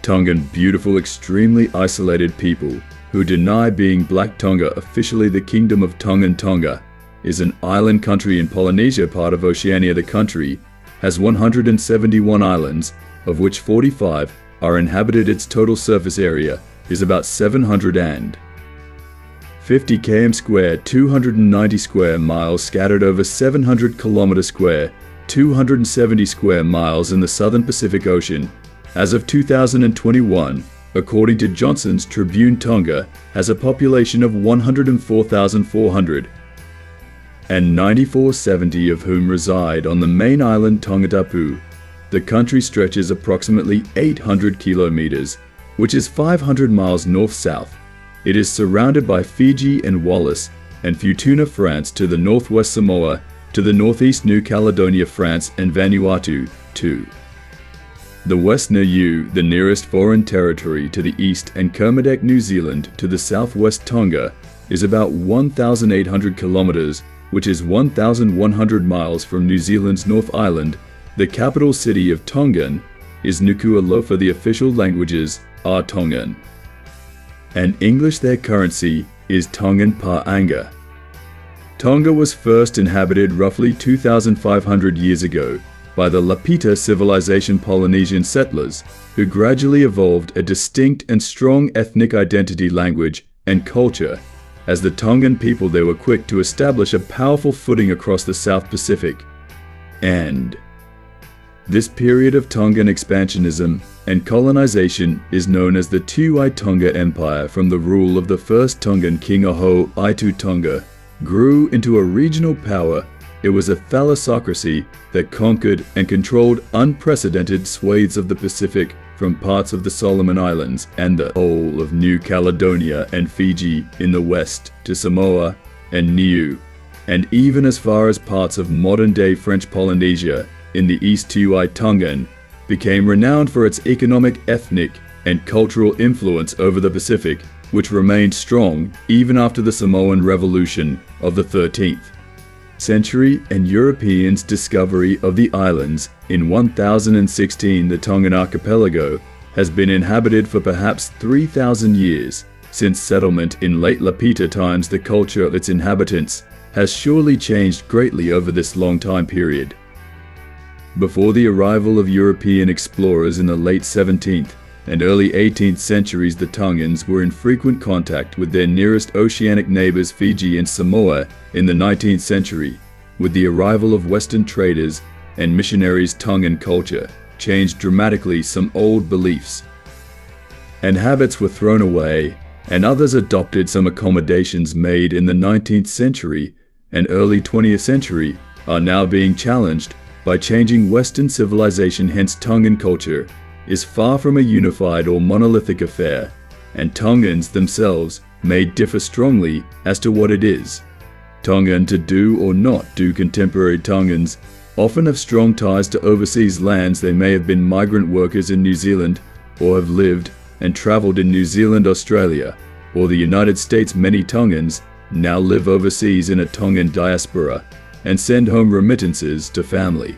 Tongan beautiful, extremely isolated people who deny being Black Tonga, officially the Kingdom of Tongan Tonga, is an island country in Polynesia, part of Oceania. The country has 171 islands, of which 45 are inhabited. Its total surface area is about 750 km square, 290 square miles, scattered over 700 km square, 270 square miles in the southern Pacific Ocean. As of 2021, according to Johnson's Tribune, Tonga has a population of 104,400, and 9,470 of whom reside on the main island Tongatapu. The country stretches approximately 800 kilometers, which is 500 miles north-south. It is surrounded by Fiji and Wallis and Futuna, France to the northwest, Samoa to the northeast, New Caledonia, France, and Vanuatu to the west, Niue, the nearest foreign territory, to the east, and Kermadec, New Zealand to the southwest. Tonga is about 1,800 kilometers, which is 1,100 miles from New Zealand's North Island. The capital city of Tongan is Nuku'alofa. The official languages are Tongan and English. Their currency is Tongan pa'anga. Tonga was first inhabited roughly 2,500 years ago by the Lapita civilization Polynesian settlers, who gradually evolved a distinct and strong ethnic identity, language, and culture. As the Tongan people, they were quick to establish a powerful footing across the South Pacific. And this period of Tongan expansionism and colonization is known as the Tui Tonga Empire. From the rule of the first Tongan king, Aho Tui Tonga grew into a regional power. It was a thalassocracy that conquered and controlled unprecedented swathes of the Pacific, from parts of the Solomon Islands and the whole of New Caledonia and Fiji in the west to Samoa and Niue, and even as far as parts of modern-day French Polynesia in the east. Tui Tongan became renowned for its economic, ethnic, and cultural influence over the Pacific, which remained strong even after the Samoan Revolution of the 13th century and Europeans' discovery of the islands in 1016. The Tongan archipelago has been inhabited for perhaps 3,000 years. Since settlement in late Lapita times, the culture of its inhabitants has surely changed greatly over this long time period. Before the arrival of European explorers in the late 17th and early 18th centuries, the Tongans were in frequent contact with their nearest oceanic neighbors, Fiji and Samoa. In the 19th century, with the arrival of Western traders and missionaries, Tongan culture changed dramatically. Some old beliefs and habits were thrown away, and others adopted. Some accommodations made in the 19th century and early 20th century are now being challenged by changing Western civilization. Hence, Tongan culture is far from a unified or monolithic affair, and Tongans themselves may differ strongly as to what it is. Tongan to do or not do. Contemporary Tongans often have strong ties to overseas lands. They may have been migrant workers in New Zealand, or have lived and traveled in New Zealand, Australia, or the United States. Many Tongans now live overseas in a Tongan diaspora and send home remittances to family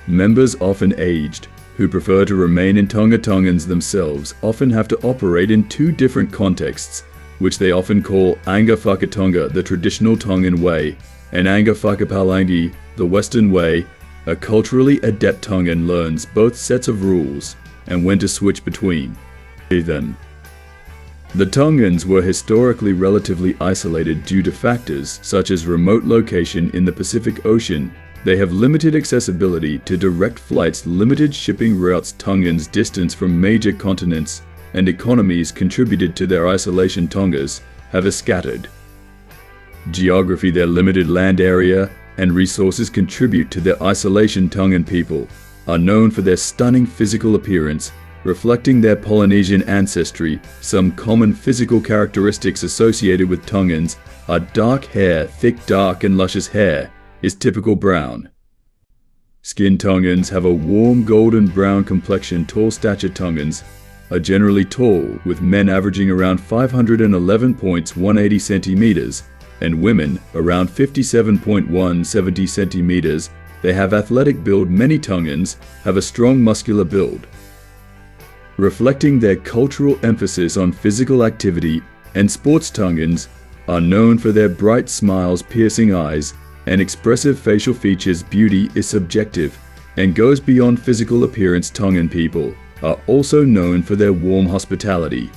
members, often aged, who prefer to remain in Tonga. Tongans themselves often have to operate in two different contexts, which they often call Anga Whakatonga, the traditional Tongan way, and Anga Whakapalangi, the Western way. A culturally adept Tongan learns both sets of rules and when to switch between them. The Tongans were historically relatively isolated due to factors such as remote location in the Pacific Ocean. They have limited accessibility to direct flights, limited shipping routes. Tongans' distance from major continents and economies contributed to their isolation. Tongas have a scattered geography. Their limited land area and resources contribute to their isolation. Tongan people are known for their stunning physical appearance, reflecting their Polynesian ancestry. Some common physical characteristics associated with Tongans are dark hair. Thick, dark, and luscious hair is typical brown skin. Tongans have a warm golden brown complexion. Tall stature. Tongans are generally tall, with men averaging around 511.180 centimeters and women around 57.170 centimeters. They have athletic build. Many Tongans have a strong muscular build Reflecting their cultural emphasis on physical activity and sports, Tongans are known for their bright smiles, piercing eyes, and expressive facial features. Beauty is subjective and goes beyond physical appearance. Tongan people are also known for their warm hospitality.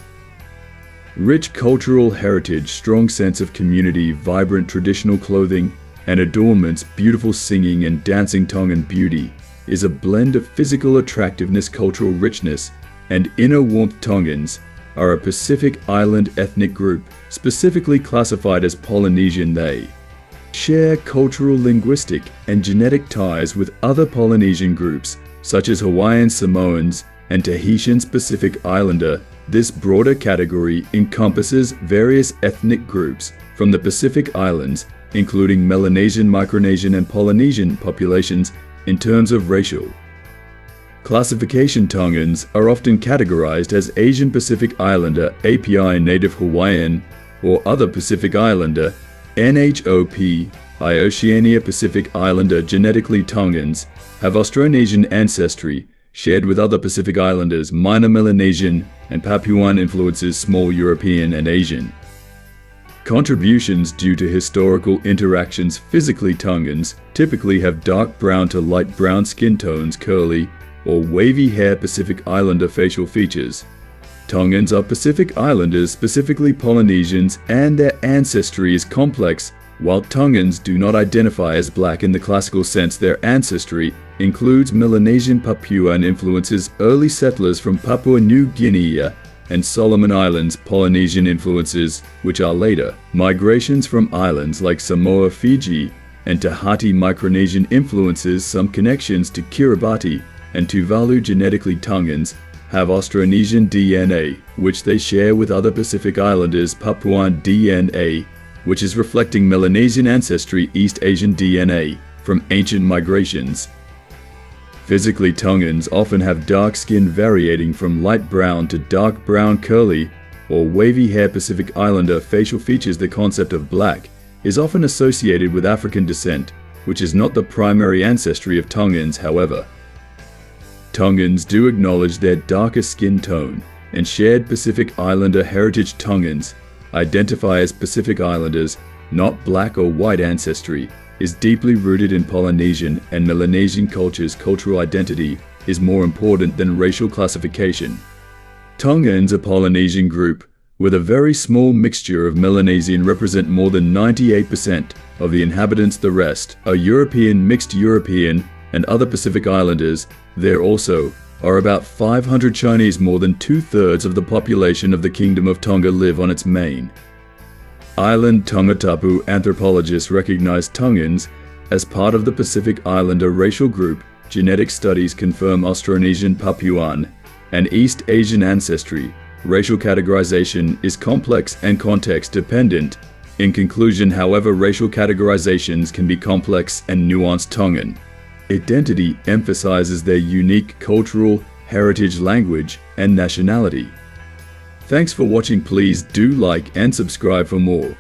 Rich cultural heritage, strong sense of community, vibrant traditional clothing and adornments, beautiful singing and dancing. Tongan beauty is a blend of physical attractiveness, cultural richness, and inner warmth. Tongans are a Pacific Island ethnic group, specifically classified as Polynesian. They share cultural, linguistic, and genetic ties with other Polynesian groups, such as Hawaiian, Samoans, and Tahitian Pacific Islander. This broader category encompasses various ethnic groups from the Pacific Islands, including Melanesian, Micronesian, and Polynesian populations. In terms of racial classification, Tongans are often categorized as Asian Pacific Islander, API Native Hawaiian, or other Pacific Islander, NHOP, Oceania Pacific Islander. Genetically, Tongans have Austronesian ancestry, shared with other Pacific Islanders, minor Melanesian and Papuan influences, small European and Asian contributions due to historical interactions. Physically, Tongans typically have dark brown to light brown skin tones, curly or wavy hair. Pacific Islander facial features. Tongans are Pacific Islanders, specifically Polynesians, and their ancestry is complex. While Tongans do not identify as black in the classical sense, their ancestry includes Melanesian, Papuan influences, early settlers from Papua New Guinea and Solomon Islands, Polynesian influences, which are later migrations from islands like Samoa, Fiji, and Tahiti. Micronesian influences, some connections to Kiribati and Tuvalu. Genetically, Tongans have Austronesian DNA, which they share with other Pacific Islanders, Papuan DNA, which is reflecting Melanesian ancestry, East Asian DNA from ancient migrations. Physically, Tongans often have dark skin varying from light brown to dark brown, curly or wavy hair. Pacific Islander facial features. The concept of black is often associated with African descent, which is not the primary ancestry of Tongans. However, Tongans do acknowledge their darker skin tone and shared Pacific Islander heritage. Tongans identify as Pacific Islanders, not black or white. Ancestry is deeply rooted in Polynesian and Melanesian cultures. Cultural identity is more important than racial classification. Tongans, a Polynesian group with a very small mixture of Melanesian, represent more than 98% of the inhabitants. The rest are European, mixed European, and other Pacific Islanders. There also are about 500 Chinese. More than 2/3 of the population of the Kingdom of Tonga live on its main island, Tongatapu. Anthropologists recognize Tongans as part of the Pacific Islander racial group. Genetic studies confirm Austronesian, Papuan, and East Asian ancestry. Racial categorization is complex and context dependent. In conclusion, however, racial categorizations can be complex and nuanced. Tongan identity emphasizes their unique cultural heritage, language, and nationality. Thanks for watching. Please do like and subscribe for more.